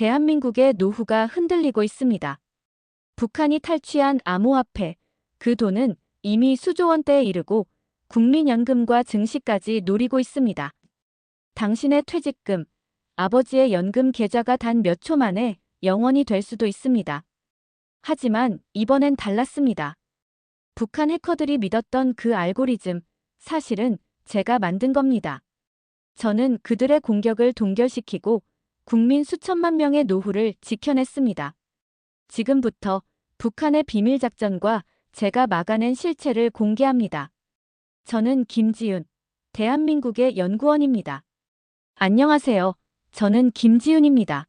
대한민국의 노후가 흔들리고 있습니다. 북한이 탈취한 암호화폐, 그 돈은 이미 수조 원대에 이르고 국민연금과 증시까지 노리고 있습니다. 당신의 퇴직금, 아버지의 연금 계좌가 단 몇 초 만에 영원이 될 수도 있습니다. 하지만 이번엔 달랐습니다. 북한 해커들이 믿었던 그 알고리즘, 사실은 제가 만든 겁니다. 저는 그들의 공격을 동결시키고 국민 수천만 명의 노후를 지켜냈습니다. 지금부터 북한의 비밀 작전과 제가 막아낸 실체를 공개합니다. 저는 김지윤, 대한민국의 연구원입니다. 안녕하세요. 저는 김지윤입니다.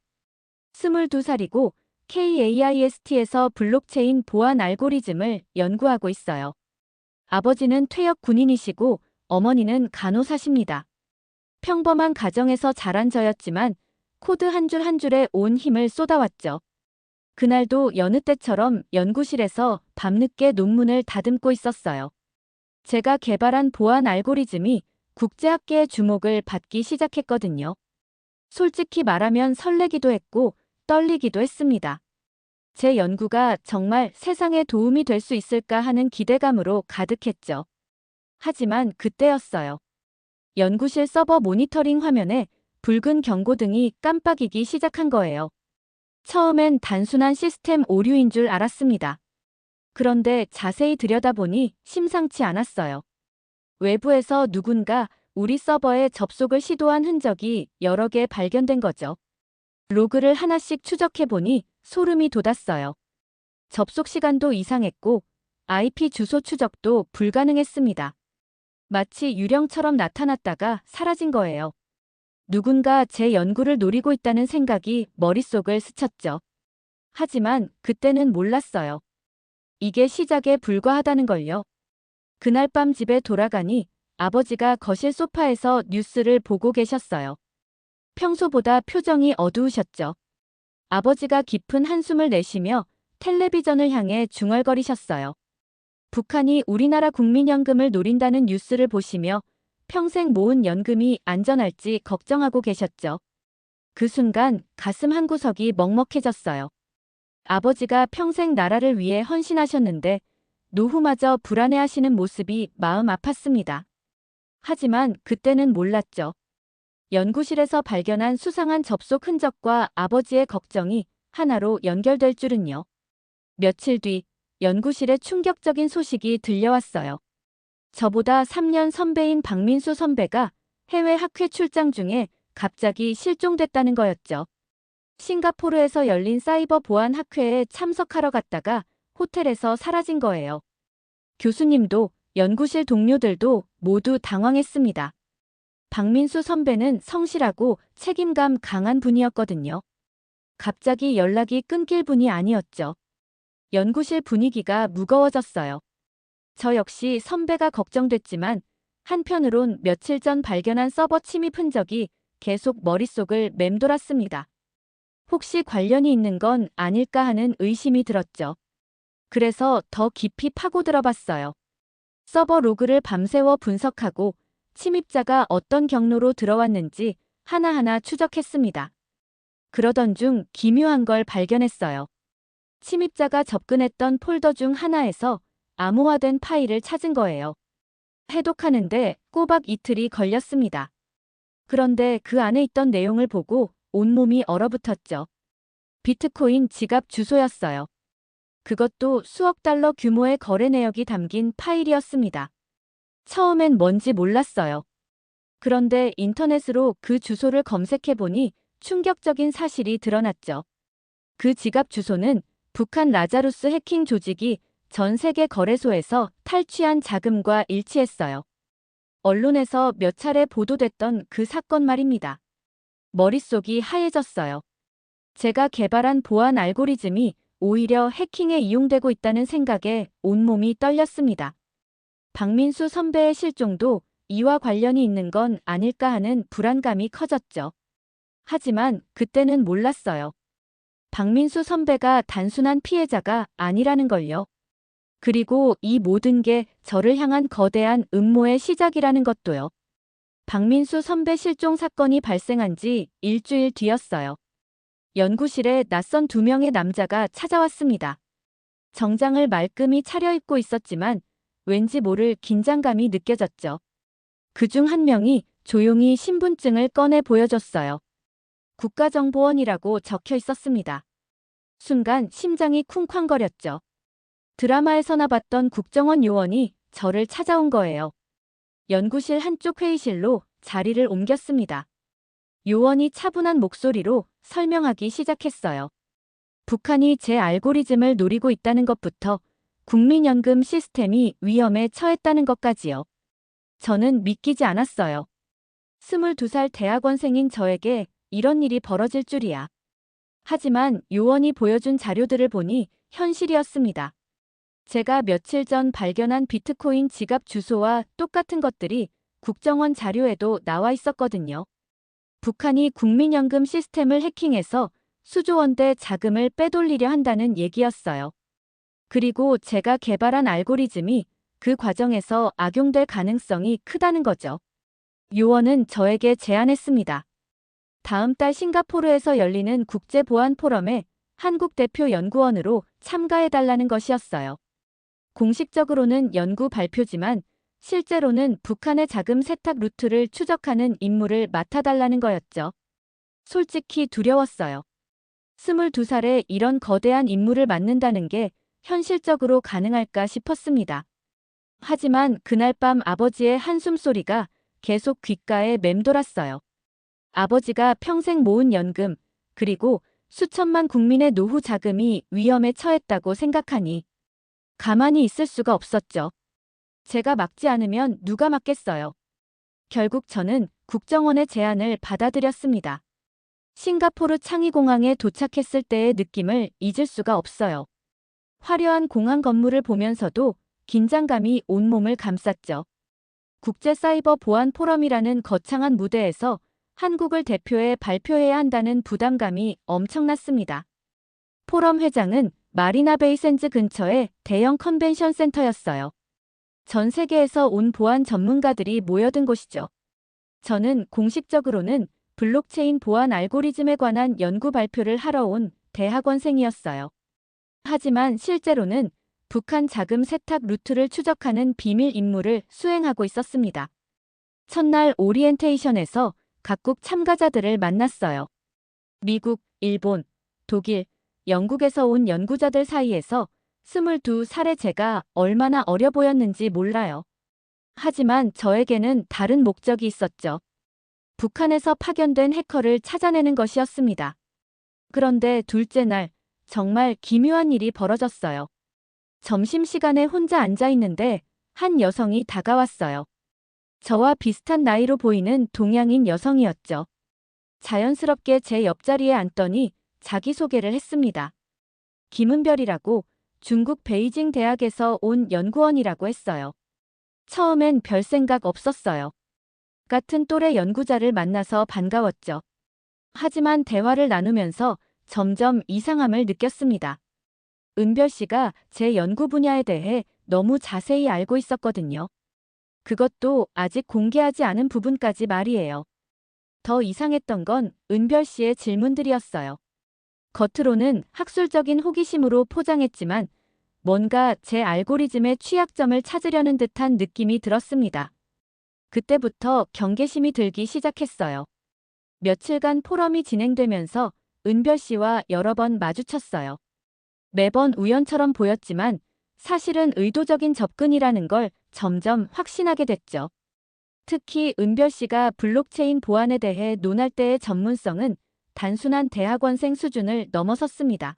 22살이고 KAIST에서 블록체인 보안 알고리즘을 연구하고 있어요. 아버지는 퇴역 군인이시고 어머니는 간호사십니다. 평범한 가정에서 자란 저였지만 코드 한 줄 한 줄에 온 힘을 쏟아왔죠. 그날도 여느 때처럼 연구실에서 밤늦게 논문을 다듬고 있었어요. 제가 개발한 보안 알고리즘이 국제학계의 주목을 받기 시작했거든요. 솔직히 말하면 설레기도 했고 떨리기도 했습니다. 제 연구가 정말 세상에 도움이 될 수 있을까 하는 기대감으로 가득했죠. 하지만 그때였어요. 연구실 서버 모니터링 화면에 붉은 경고등이 깜빡이기 시작한 거예요. 처음엔 단순한 시스템 오류인 줄 알았습니다. 그런데 자세히 들여다보니 심상치 않았어요. 외부에서 누군가 우리 서버에 접속을 시도한 흔적이 여러 개 발견된 거죠. 로그를 하나씩 추적해보니 소름이 돋았어요. 접속 시간도 이상했고 IP 주소 추적도 불가능했습니다. 마치 유령처럼 나타났다가 사라진 거예요. 누군가 제 연구를 노리고 있다는 생각이 머릿속을 스쳤죠. 하지만 그때는 몰랐어요. 이게 시작에 불과하다는 걸요. 그날 밤 집에 돌아가니 아버지가 거실 소파에서 뉴스를 보고 계셨어요. 평소보다 표정이 어두우셨죠. 아버지가 깊은 한숨을 내쉬며 텔레비전을 향해 중얼거리셨어요. 북한이 우리나라 국민연금을 노린다는 뉴스를 보시며 평생 모은 연금이 안전할지 걱정하고 계셨죠. 그 순간 가슴 한구석이 먹먹해졌어요. 아버지가 평생 나라를 위해 헌신하셨는데 노후마저 불안해하시는 모습이 마음 아팠습니다. 하지만 그때는 몰랐죠. 연구실에서 발견한 수상한 접속 흔적과 아버지의 걱정이 하나로 연결될 줄은요. 며칠 뒤 연구실에 충격적인 소식이 들려왔어요. 저보다 3년 선배인 박민수 선배가 해외 학회 출장 중에 갑자기 실종됐다는 거였죠. 싱가포르에서 열린 사이버 보안 학회에 참석하러 갔다가 호텔에서 사라진 거예요. 교수님도 연구실 동료들도 모두 당황했습니다. 박민수 선배는 성실하고 책임감 강한 분이었거든요. 갑자기 연락이 끊길 분이 아니었죠. 연구실 분위기가 무거워졌어요. 저 역시 선배가 걱정됐지만 한편으론 며칠 전 발견한 서버 침입 흔적이 계속 머릿속을 맴돌았습니다. 혹시 관련이 있는 건 아닐까 하는 의심이 들었죠. 그래서 더 깊이 파고들어 봤어요. 서버 로그를 밤새워 분석하고 침입자가 어떤 경로로 들어왔는지 하나하나 추적했습니다. 그러던 중 기묘한 걸 발견했어요. 침입자가 접근했던 폴더 중 하나에서 암호화된 파일을 찾은 거예요. 해독하는데 꼬박 이틀이 걸렸습니다. 그런데 그 안에 있던 내용을 보고 온몸이 얼어붙었죠. 비트코인 지갑 주소였어요. 그것도 수억 달러 규모의 거래 내역이 담긴 파일이었습니다. 처음엔 뭔지 몰랐어요. 그런데 인터넷으로 그 주소를 검색해보니 충격적인 사실이 드러났죠. 그 지갑 주소는 북한 라자루스 해킹 조직이 전 세계 거래소에서 탈취한 자금과 일치했어요. 언론에서 몇 차례 보도됐던 그 사건 말입니다. 머릿속이 하얘졌어요. 제가 개발한 보안 알고리즘이 오히려 해킹에 이용되고 있다는 생각에 온몸이 떨렸습니다. 박민수 선배의 실종도 이와 관련이 있는 건 아닐까 하는 불안감이 커졌죠. 하지만 그때는 몰랐어요. 박민수 선배가 단순한 피해자가 아니라는 걸요. 그리고 이 모든 게 저를 향한 거대한 음모의 시작이라는 것도요. 박민수 선배 실종 사건이 발생한 지 일주일 뒤였어요. 연구실에 낯선 두 명의 남자가 찾아왔습니다. 정장을 말끔히 차려입고 있었지만 왠지 모를 긴장감이 느껴졌죠. 그중 한 명이 조용히 신분증을 꺼내 보여줬어요. 국가정보원이라고 적혀 있었습니다. 순간 심장이 쿵쾅거렸죠. 드라마에서나 봤던 국정원 요원이 저를 찾아온 거예요. 연구실 한쪽 회의실로 자리를 옮겼습니다. 요원이 차분한 목소리로 설명하기 시작했어요. 북한이 제 알고리즘을 노리고 있다는 것부터 국민연금 시스템이 위험에 처했다는 것까지요. 저는 믿기지 않았어요. 22살 대학원생인 저에게 이런 일이 벌어질 줄이야. 하지만 요원이 보여준 자료들을 보니 현실이었습니다. 제가 며칠 전 발견한 비트코인 지갑 주소와 똑같은 것들이 국정원 자료에도 나와 있었거든요. 북한이 국민연금 시스템을 해킹해서 수조 원대 자금을 빼돌리려 한다는 얘기였어요. 그리고 제가 개발한 알고리즘이 그 과정에서 악용될 가능성이 크다는 거죠. 요원은 저에게 제안했습니다. 다음 달 싱가포르에서 열리는 국제보안 포럼에 한국 대표 연구원으로 참가해달라는 것이었어요. 공식적으로는 연구 발표지만 실제로는 북한의 자금 세탁 루트를 추적하는 임무를 맡아달라는 거였죠. 솔직히 두려웠어요. 22살에 이런 거대한 임무를 맡는다는 게 현실적으로 가능할까 싶었습니다. 하지만 그날 밤 아버지의 한숨소리가 계속 귓가에 맴돌았어요. 아버지가 평생 모은 연금, 그리고 수천만 국민의 노후 자금이 위험에 처했다고 생각하니 가만히 있을 수가 없었죠. 제가 막지 않으면 누가 막겠어요. 결국 저는 국정원의 제안을 받아들였습니다. 싱가포르 창의공항에 도착했을 때의 느낌을 잊을 수가 없어요. 화려한 공항 건물을 보면서도 긴장감이 온몸을 감쌌죠. 국제사이버보안포럼이라는 거창한 무대에서 한국을 대표해 발표해야 한다는 부담감이 엄청났습니다. 포럼 회장은 마리나 베이 샌즈 근처의 대형 컨벤션 센터였어요. 전 세계에서 온 보안 전문가들이 모여든 곳이죠. 저는 공식적으로는 블록체인 보안 알고리즘에 관한 연구 발표를 하러 온 대학원생이었어요. 하지만 실제로는 북한 자금 세탁 루트를 추적하는 비밀 임무를 수행하고 있었습니다. 첫날 오리엔테이션에서 각국 참가자들을 만났어요. 미국, 일본, 독일, 영국에서 온 연구자들 사이에서 22살의 제가 얼마나 어려 보였는지 몰라요. 하지만 저에게는 다른 목적이 있었죠. 북한에서 파견된 해커를 찾아내는 것이었습니다. 그런데 둘째 날, 정말 기묘한 일이 벌어졌어요. 점심시간에 혼자 앉아 있는데 한 여성이 다가왔어요. 저와 비슷한 나이로 보이는 동양인 여성이었죠. 자연스럽게 제 옆자리에 앉더니 자기소개를 했습니다. 김은별이라고 중국 베이징 대학에서 온 연구원이라고 했어요. 처음엔 별 생각 없었어요. 같은 또래 연구자를 만나서 반가웠죠. 하지만 대화를 나누면서 점점 이상함을 느꼈습니다. 은별 씨가 제 연구 분야에 대해 너무 자세히 알고 있었거든요. 그것도 아직 공개하지 않은 부분까지 말이에요. 더 이상했던 건 은별 씨의 질문들이었어요. 겉으로는 학술적인 호기심으로 포장했지만 뭔가 제 알고리즘의 취약점을 찾으려는 듯한 느낌이 들었습니다. 그때부터 경계심이 들기 시작했어요. 며칠간 포럼이 진행되면서 은별 씨와 여러 번 마주쳤어요. 매번 우연처럼 보였지만 사실은 의도적인 접근이라는 걸 점점 확신하게 됐죠. 특히 은별 씨가 블록체인 보안에 대해 논할 때의 전문성은 단순한 대학원생 수준을 넘어섰습니다.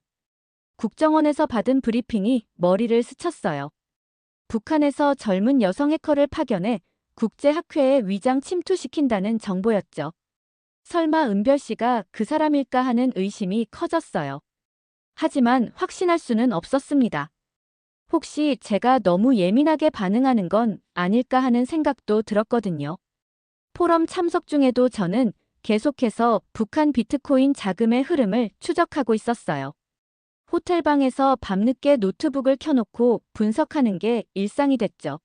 국정원에서 받은 브리핑이 머리를 스쳤어요. 북한에서 젊은 여성 해커를 파견해 국제학회에 위장 침투시킨다는 정보였죠. 설마 은별 씨가 그 사람일까 하는 의심이 커졌어요. 하지만 확신할 수는 없었습니다. 혹시 제가 너무 예민하게 반응하는 건 아닐까 하는 생각도 들었거든요. 포럼 참석 중에도 저는 계속해서 북한 비트코인 자금의 흐름을 추적하고 있었어요. 호텔방에서 밤늦게 노트북을 켜놓고 분석하는 게 일상이 됐죠.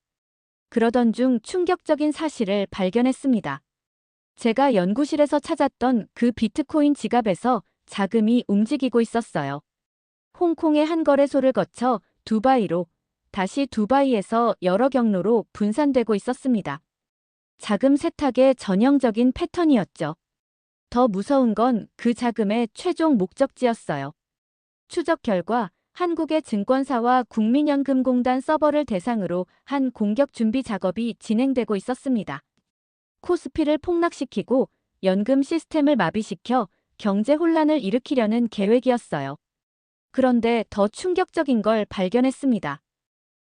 그러던 중 충격적인 사실을 발견했습니다. 제가 연구실에서 찾았던 그 비트코인 지갑에서 자금이 움직이고 있었어요. 홍콩의 한 거래소를 거쳐 두바이로, 다시 두바이에서 여러 경로로 분산되고 있었습니다. 자금 세탁의 전형적인 패턴이었죠. 더 무서운 건 그 자금의 최종 목적지였어요. 추적 결과 한국의 증권사와 국민연금공단 서버를 대상으로 한 공격 준비 작업이 진행되고 있었습니다. 코스피를 폭락시키고 연금 시스템을 마비시켜 경제 혼란을 일으키려는 계획이었어요. 그런데 더 충격적인 걸 발견했습니다.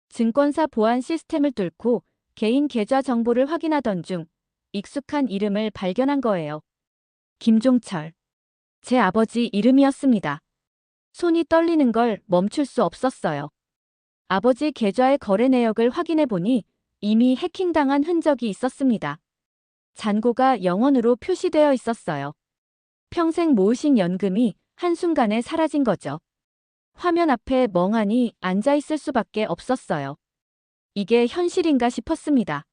증권사 보안 시스템을 뚫고 개인 계좌 정보를 확인하던 중 익숙한 이름을 발견한 거예요. 김종철. 제 아버지 이름이었습니다. 손이 떨리는 걸 멈출 수 없었어요. 아버지 계좌의 거래 내역을 확인해 보니 이미 해킹당한 흔적이 있었습니다. 잔고가 영원으로 표시되어 있었어요. 평생 모으신 연금이 한순간에 사라진 거죠. 화면 앞에 멍하니 앉아 있을 수밖에 없었어요. 이게 현실인가 싶었습니다.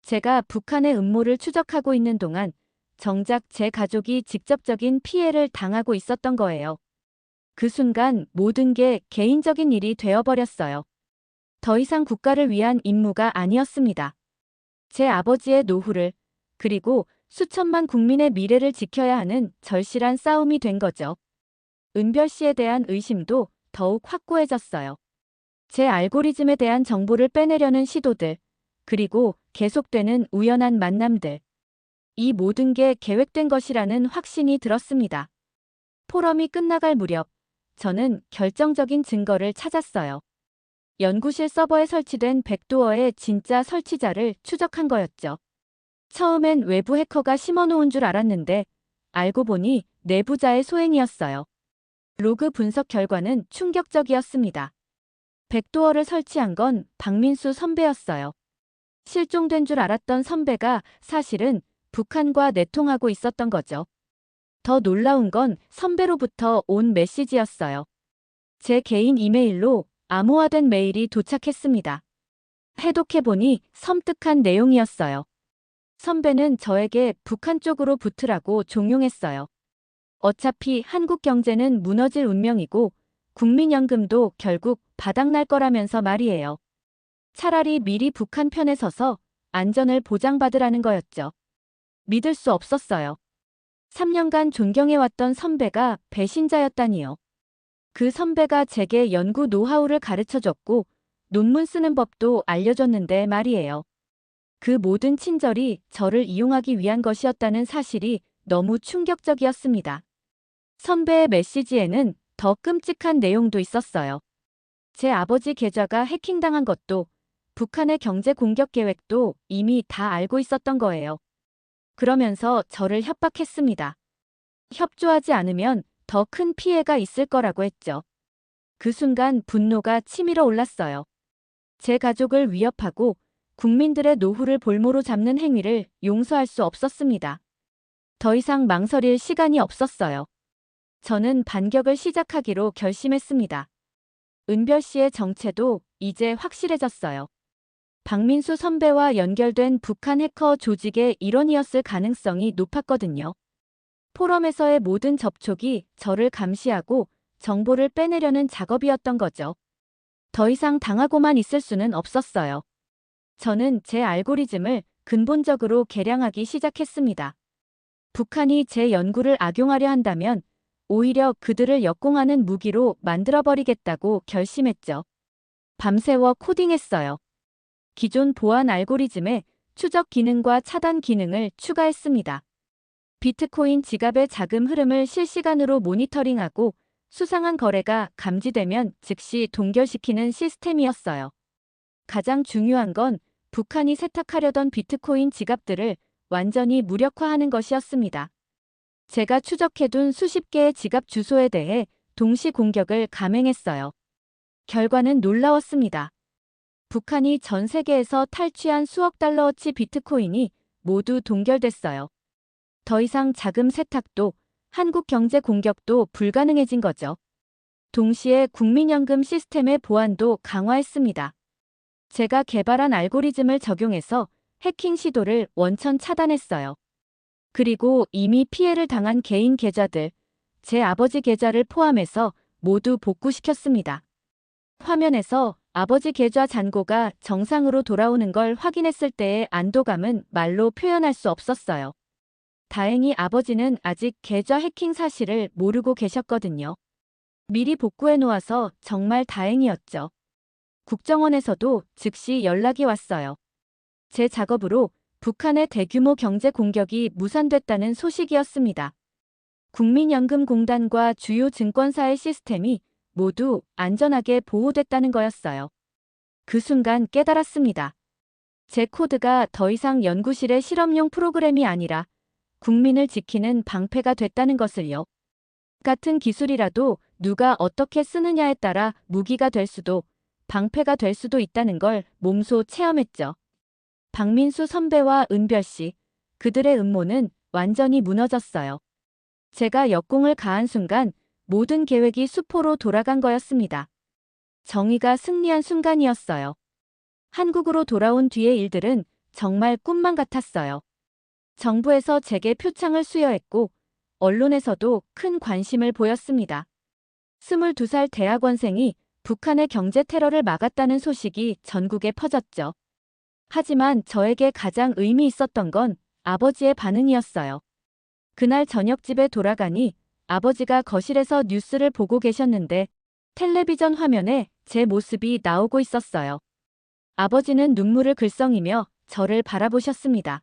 제가 북한의 음모를 추적하고 있는 동안 정작 제 가족이 직접적인 피해를 당하고 있었던 거예요. 그 순간 모든 게 개인적인 일이 되어버렸어요. 더 이상 국가를 위한 임무가 아니었습니다. 제 아버지의 노후를, 그리고 수천만 국민의 미래를 지켜야 하는 절실한 싸움이 된 거죠. 은별 씨에 대한 의심도 더욱 확고해졌어요. 제 알고리즘에 대한 정보를 빼내려는 시도들, 그리고 계속되는 우연한 만남들. 이 모든 게 계획된 것이라는 확신이 들었습니다. 포럼이 끝나갈 무렵, 저는 결정적인 증거를 찾았어요. 연구실 서버에 설치된 백도어의 진짜 설치자를 추적한 거였죠. 처음엔 외부 해커가 심어놓은 줄 알았는데 알고 보니 내부자의 소행이었어요. 로그 분석 결과는 충격적이었습니다. 백도어를 설치한 건 박민수 선배였어요. 실종된 줄 알았던 선배가 사실은 북한과 내통하고 있었던 거죠. 더 놀라운 건 선배로부터 온 메시지였어요. 제 개인 이메일로 암호화된 메일이 도착했습니다. 해독해보니 섬뜩한 내용이었어요. 선배는 저에게 북한 쪽으로 붙으라고 종용했어요. 어차피 한국 경제는 무너질 운명이고 국민연금도 결국 바닥날 거라면서 말이에요. 차라리 미리 북한 편에 서서 안전을 보장받으라는 거였죠. 믿을 수 없었어요. 3년간 존경해왔던 선배가 배신자였다니요. 그 선배가 제게 연구 노하우를 가르쳐줬고 논문 쓰는 법도 알려줬는데 말이에요. 그 모든 친절이 저를 이용하기 위한 것이었다는 사실이 너무 충격적이었습니다. 선배의 메시지에는 더 끔찍한 내용도 있었어요. 제 아버지 계좌가 해킹당한 것도 북한의 경제 공격 계획도 이미 다 알고 있었던 거예요. 그러면서 저를 협박했습니다. 협조하지 않으면 더 큰 피해가 있을 거라고 했죠. 그 순간 분노가 치밀어 올랐어요. 제 가족을 위협하고 국민들의 노후를 볼모로 잡는 행위를 용서할 수 없었습니다. 더 이상 망설일 시간이 없었어요. 저는 반격을 시작하기로 결심했습니다. 은별 씨의 정체도 이제 확실해졌어요. 박민수 선배와 연결된 북한 해커 조직의 일원이었을 가능성이 높았거든요. 포럼에서의 모든 접촉이 저를 감시하고 정보를 빼내려는 작업이었던 거죠. 더 이상 당하고만 있을 수는 없었어요. 저는 제 알고리즘을 근본적으로 개량하기 시작했습니다. 북한이 제 연구를 악용하려 한다면 오히려 그들을 역공하는 무기로 만들어버리겠다고 결심했죠. 밤새워 코딩했어요. 기존 보안 알고리즘에 추적 기능과 차단 기능을 추가했습니다. 비트코인 지갑의 자금 흐름을 실시간으로 모니터링하고 수상한 거래가 감지되면 즉시 동결시키는 시스템이었어요. 가장 중요한 건 북한이 세탁하려던 비트코인 지갑들을 완전히 무력화하는 것이었습니다. 제가 추적해둔 수십 개의 지갑 주소에 대해 동시 공격을 감행했어요. 결과는 놀라웠습니다. 북한이 전 세계에서 탈취한 수억 달러어치 비트코인이 모두 동결됐어요. 더 이상 자금 세탁도 한국 경제 공격도 불가능해진 거죠. 동시에 국민연금 시스템의 보안도 강화했습니다. 제가 개발한 알고리즘을 적용해서 해킹 시도를 원천 차단했어요. 그리고 이미 피해를 당한 개인 계좌들, 제 아버지 계좌를 포함해서 모두 복구시켰습니다. 화면에서 아버지 계좌 잔고가 정상으로 돌아오는 걸 확인했을 때의 안도감은 말로 표현할 수 없었어요. 다행히 아버지는 아직 계좌 해킹 사실을 모르고 계셨거든요. 미리 복구해 놓아서 정말 다행이었죠. 국정원에서도 즉시 연락이 왔어요. 제 작업으로 북한의 대규모 경제 공격이 무산됐다는 소식이었습니다. 국민연금공단과 주요 증권사의 시스템이 모두 안전하게 보호됐다는 거였어요. 그 순간 깨달았습니다. 제 코드가 더 이상 연구실의 실험용 프로그램이 아니라 국민을 지키는 방패가 됐다는 것을요. 같은 기술이라도 누가 어떻게 쓰느냐에 따라 무기가 될 수도 방패가 될 수도 있다는 걸 몸소 체험했죠. 박민수 선배와 은별 씨, 그들의 음모는 완전히 무너졌어요. 제가 역공을 가한 순간 모든 계획이 수포로 돌아간 거였습니다. 정의가 승리한 순간이었어요. 한국으로 돌아온 뒤의 일들은 정말 꿈만 같았어요. 정부에서 제게 표창을 수여했고 언론에서도 큰 관심을 보였습니다. 22살 대학원생이 북한의 경제 테러를 막았다는 소식이 전국에 퍼졌죠. 하지만 저에게 가장 의미 있었던 건 아버지의 반응이었어요. 그날 저녁 집에 돌아가니 아버지가 거실에서 뉴스를 보고 계셨는데 텔레비전 화면에 제 모습이 나오고 있었어요. 아버지는 눈물을 글썽이며 저를 바라보셨습니다.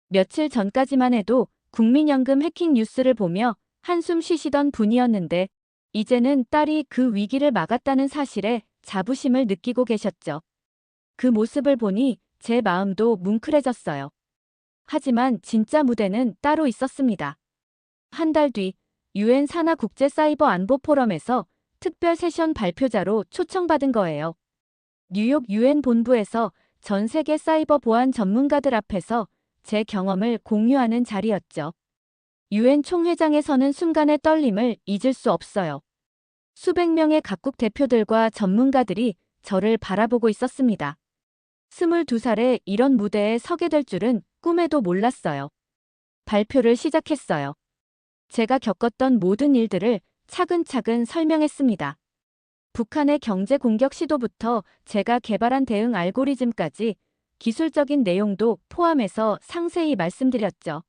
며칠 전까지만 해도 국민연금 해킹 뉴스를 보며 한숨 쉬시던 분이었는데 이제는 딸이 그 위기를 막았다는 사실에 자부심을 느끼고 계셨죠. 그 모습을 보니 제 마음도 뭉클해졌어요. 하지만 진짜 무대는 따로 있었습니다. 한 달 뒤 유엔 산하 국제 사이버 안보 포럼에서 특별 세션 발표자로 초청받은 거예요. 뉴욕 유엔 본부에서 전 세계 사이버 보안 전문가들 앞에서 제 경험을 공유하는 자리였죠. 유엔 총회장에 서는 순간의 떨림을 잊을 수 없어요. 수백 명의 각국 대표들과 전문가들이 저를 바라보고 있었습니다. 22살에 이런 무대에 서게 될 줄은 꿈에도 몰랐어요. 발표를 시작했어요. 제가 겪었던 모든 일들을 차근차근 설명했습니다. 북한의 경제 공격 시도부터 제가 개발한 대응 알고리즘까지 기술적인 내용도 포함해서 상세히 말씀드렸죠.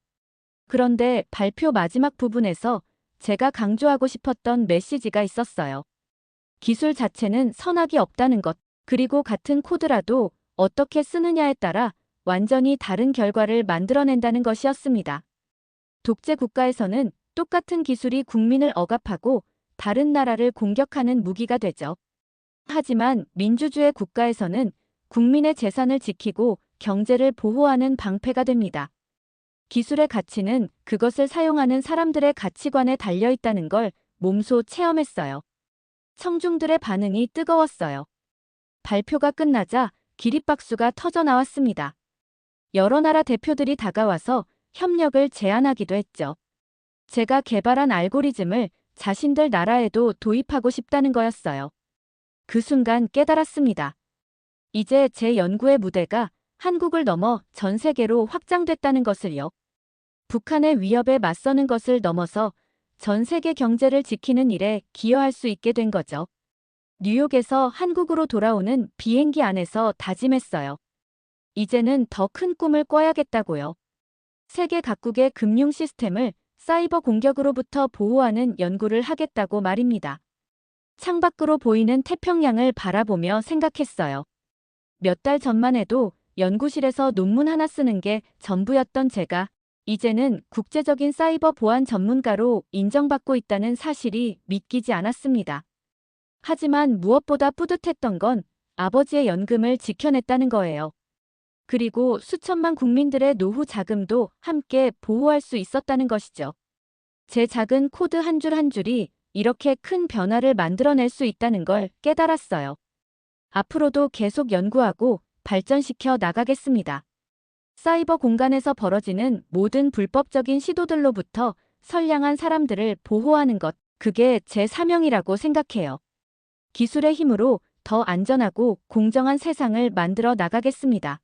그런데 발표 마지막 부분에서 제가 강조하고 싶었던 메시지가 있었어요. 기술 자체는 선악이 없다는 것, 그리고 같은 코드라도 어떻게 쓰느냐에 따라 완전히 다른 결과를 만들어낸다는 것이었습니다. 독재 국가에서는 똑같은 기술이 국민을 억압하고 다른 나라를 공격하는 무기가 되죠. 하지만 민주주의 국가에서는 국민의 재산을 지키고 경제를 보호하는 방패가 됩니다. 기술의 가치는 그것을 사용하는 사람들의 가치관에 달려 있다는 걸 몸소 체험했어요. 청중들의 반응이 뜨거웠어요. 발표가 끝나자 기립박수가 터져 나왔습니다. 여러 나라 대표들이 다가와서 협력을 제안하기도 했죠. 제가 개발한 알고리즘을 자신들 나라에도 도입하고 싶다는 거였어요. 그 순간 깨달았습니다. 이제 제 연구의 무대가 한국을 넘어 전 세계로 확장됐다는 것을요. 북한의 위협에 맞서는 것을 넘어서 전 세계 경제를 지키는 일에 기여할 수 있게 된 거죠. 뉴욕에서 한국으로 돌아오는 비행기 안에서 다짐했어요. 이제는 더 큰 꿈을 꿔야겠다고요. 세계 각국의 금융 시스템을 사이버 공격으로부터 보호하는 연구를 하겠다고 말입니다. 창밖으로 보이는 태평양을 바라보며 생각했어요. 몇 달 전만 해도 연구실에서 논문 하나 쓰는 게 전부였던 제가 이제는 국제적인 사이버 보안 전문가로 인정받고 있다는 사실이 믿기지 않았습니다. 하지만 무엇보다 뿌듯했던 건 아버지의 연금을 지켜냈다는 거예요. 그리고 수천만 국민들의 노후 자금도 함께 보호할 수 있었다는 것이죠. 제 작은 코드 한 줄 한 줄이 이렇게 큰 변화를 만들어낼 수 있다는 걸 깨달았어요. 앞으로도 계속 연구하고 발전시켜 나가겠습니다. 사이버 공간에서 벌어지는 모든 불법적인 시도들로부터 선량한 사람들을 보호하는 것, 그게 제 사명이라고 생각해요. 기술의 힘으로 더 안전하고 공정한 세상을 만들어 나가겠습니다.